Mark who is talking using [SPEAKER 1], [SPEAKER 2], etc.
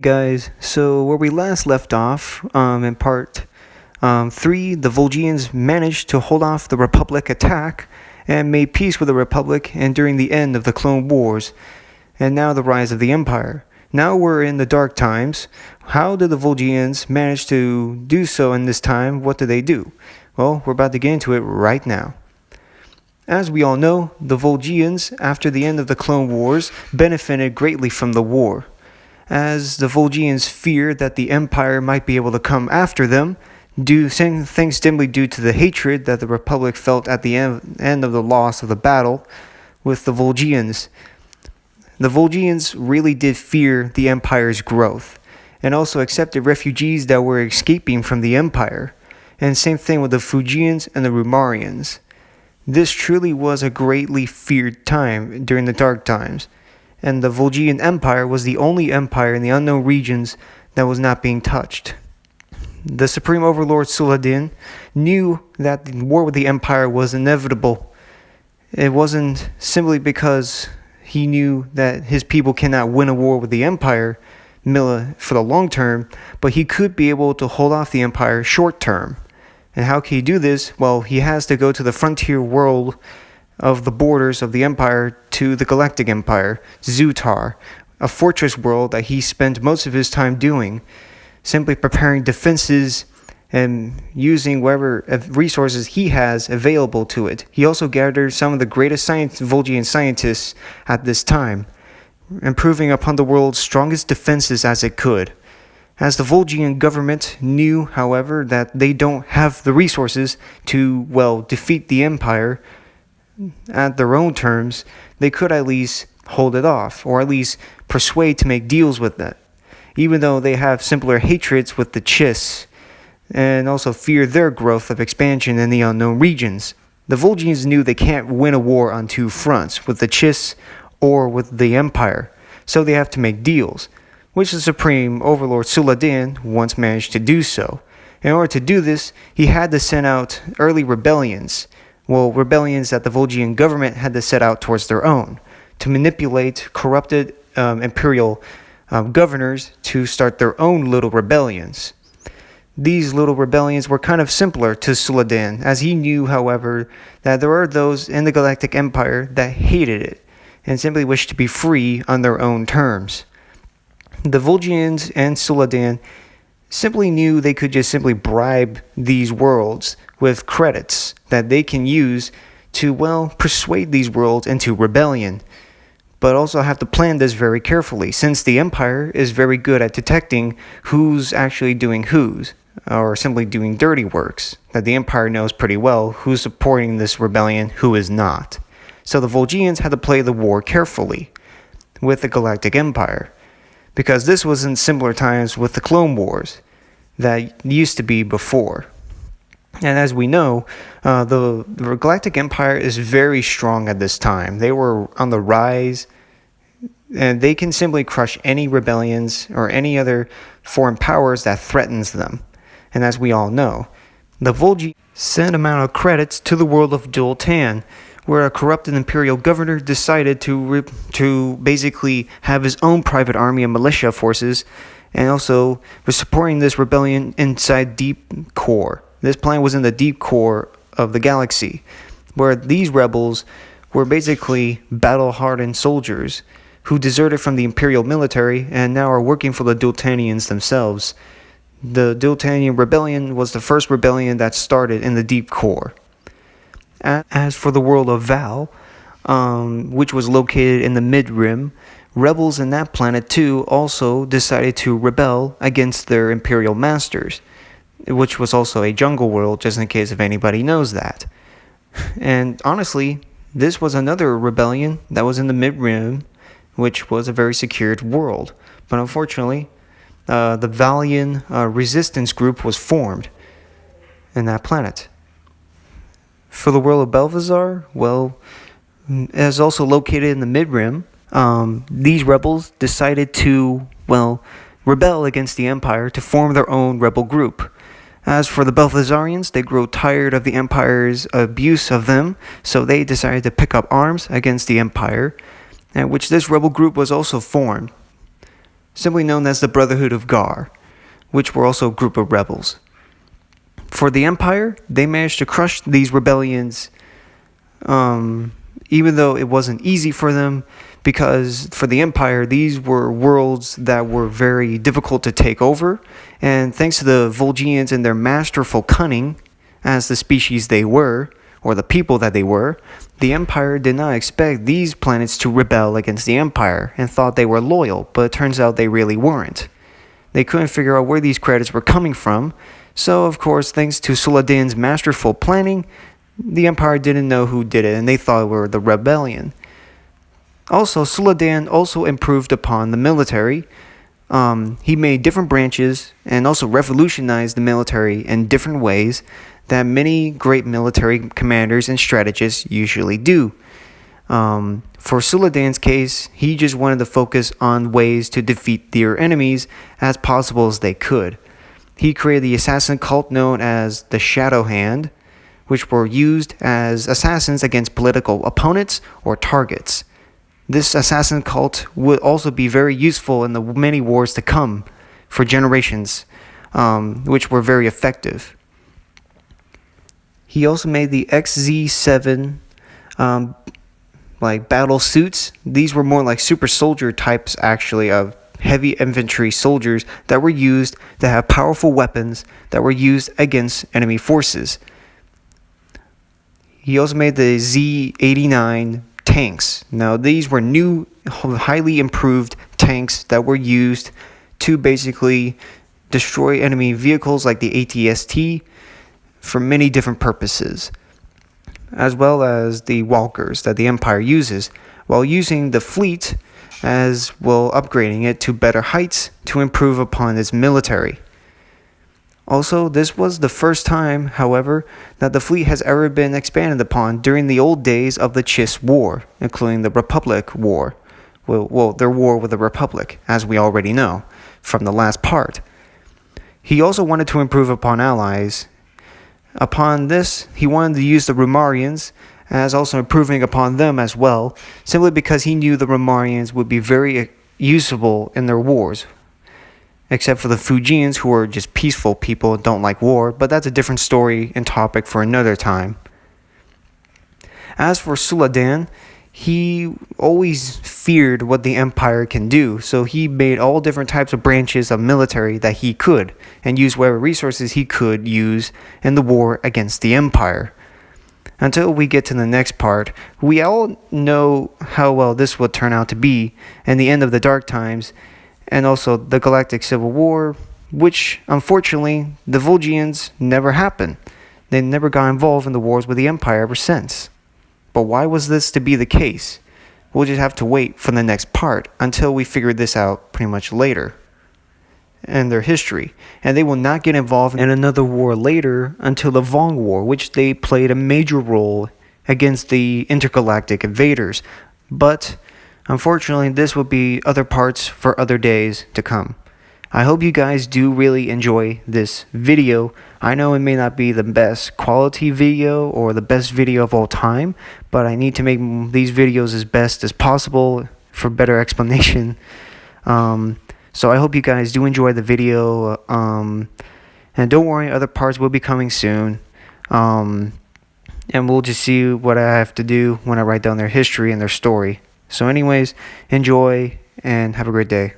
[SPEAKER 1] Guys, so where we last left off, in part 3, the Vol'jians managed to hold off the Republic attack and made peace with the Republic and during the end of the Clone Wars, and now the rise of the Empire. Now we're in the dark times. How did the Vol'jians manage to do so in this time? What did they do? Well, we're about to get into it right now. As we all know, the Vol'jians, after the end of the Clone Wars, benefited greatly from the war. As the Vol'jians feared that the Empire might be able to come after them, things simply due to the hatred that the Republic felt at the end of the loss of the battle with the Vol'jians. The Vol'jians really did fear the Empire's growth, and also accepted refugees that were escaping from the Empire, and same thing with the Fujians and the Rumarians. This truly was a greatly feared time during the Dark Times, and the Vol'jian Empire was the only empire in the unknown regions that was not being touched. The Supreme Overlord Saladin knew that the war with the Empire was inevitable. It wasn't simply because he knew that his people cannot win a war with the Empire for the long term, but he could be able to hold off the Empire short term. And how can he do this? Well, he has to go to the frontier world of the borders of the Empire to the Galactic Empire, Zutar, a fortress world that he spent most of his time doing, simply preparing defenses and using whatever resources he has available to it. He also gathered some of the greatest Vol'jian scientists at this time, improving upon the world's strongest defenses as it could. As the Vol'jian government knew, however, that they don't have the resources to, defeat the Empire at their own terms, they could at least hold it off, or at least persuade to make deals with it, even though they have simpler hatreds with the Chiss, and also fear their growth of expansion in the unknown regions. The Vol'jians knew they can't win a war on two fronts, with the Chiss or with the Empire, so they have to make deals, which the Supreme Overlord Saladin once managed to do so. In order to do this, he had to send out early rebellions, rebellions that the Vol'jian government had to set out towards their own, to manipulate corrupted imperial governors to start their own little rebellions. These little rebellions were kind of simpler to Saladin, as he knew, however, that there are those in the Galactic Empire that hated it, and simply wished to be free on their own terms. The Vol'jians and Saladin simply knew they could just simply bribe these worlds with credits that they can use to, persuade these worlds into rebellion, but also have to plan this very carefully, since the Empire is very good at detecting who's actually doing or simply doing dirty works, that the Empire knows pretty well who's supporting this rebellion, who is not. So the Vol'jians had to play the war carefully with the Galactic Empire, because this was in similar times with the Clone Wars that used to be before. And as we know, the Galactic Empire is very strong at this time. They were on the rise, and they can simply crush any rebellions or any other foreign powers that threatens them. And as we all know, the Vol'jians sent amount of credits to the world of Dultan, where a corrupted imperial governor decided to basically have his own private army and militia forces, and also was supporting this rebellion inside Deep Core. This planet was in the deep core of the galaxy, where these rebels were basically battle-hardened soldiers who deserted from the imperial military and now are working for the Dultanians themselves. The Dultanian rebellion was the first rebellion that started in the deep core. As for the world of Val, which was located in the mid-rim, rebels in that planet too also decided to rebel against their imperial masters, which was also a jungle world, just in case if anybody knows that. And honestly, this was another rebellion that was in the mid-rim, which was a very secured world. But unfortunately, the Valian resistance group was formed in that planet. For the world of Belvazar, is also located in the mid-rim. These rebels decided to, rebel against the Empire to form their own rebel group. As for the Belthazarians, they grew tired of the Empire's abuse of them, so they decided to pick up arms against the Empire, which this rebel group was also formed. simply known as the Brotherhood of Gar, which were also a group of rebels. For the Empire, they managed to crush these rebellions, even though it wasn't easy for them, because for the Empire, these were worlds that were very difficult to take over, and thanks to the Vol'jians and their masterful cunning, as the species they were, or the people that they were, the Empire did not expect these planets to rebel against the Empire, and thought they were loyal, but it turns out they really weren't. They couldn't figure out where these credits were coming from, so of course, thanks to Suladan's masterful planning, the Empire didn't know who did it, and they thought it were the rebellion. Also, Suladan also improved upon the military. He made different branches and also revolutionized the military in different ways that many great military commanders and strategists usually do. For Suladan's case, he just wanted to focus on ways to defeat their enemies as possible as they could. He created the assassin cult known as the Shadow Hand, which were used as assassins against political opponents or targets. This assassin cult would also be very useful in the many wars to come for generations, which were very effective. He also made the XZ7 battle suits. These were more like super soldier types, actually, of heavy infantry soldiers that were used to have powerful weapons that were used against enemy forces. He also made the Z-89 tanks. Now, these were new, highly improved tanks that were used to basically destroy enemy vehicles like the AT-ST for many different purposes, as well as the walkers that the Empire uses, while using the fleet as well, upgrading it to better heights to improve upon its military. Also, this was the first time, however, that the fleet has ever been expanded upon during the old days of the Chiss War, including the Republic War. Well, their war with the Republic, as we already know from the last part. He also wanted to improve upon allies. Upon this, he wanted to use the Romarians, as also improving upon them as well, simply because he knew the Romarians would be very usable in their wars. Except for the Vol'jians, who are just peaceful people and don't like war, but that's a different story and topic for another time. As for Suladan, he always feared what the Empire can do, so he made all different types of branches of military that he could, and used whatever resources he could use in the war against the Empire. Until we get to the next part, we all know how well this would turn out to be, and the end of the Dark Times, and also the Galactic Civil War, which, unfortunately, the Vol'jians never happened. They never got involved in the wars with the Empire ever since. But why was this to be the case? We'll just have to wait for the next part until we figure this out pretty much later in their history. And they will not get involved in another war later until the Vong War, which they played a major role against the intergalactic invaders. But unfortunately, this will be other parts for other days to come. I hope you guys do really enjoy this video. I know it may not be the best quality video or the best video of all time, but I need to make these videos as best as possible for better explanation. So I hope you guys do enjoy the video. And don't worry, other parts will be coming soon. And we'll just see what I have to do when I write down their history and their story. So anyways, enjoy and have a great day.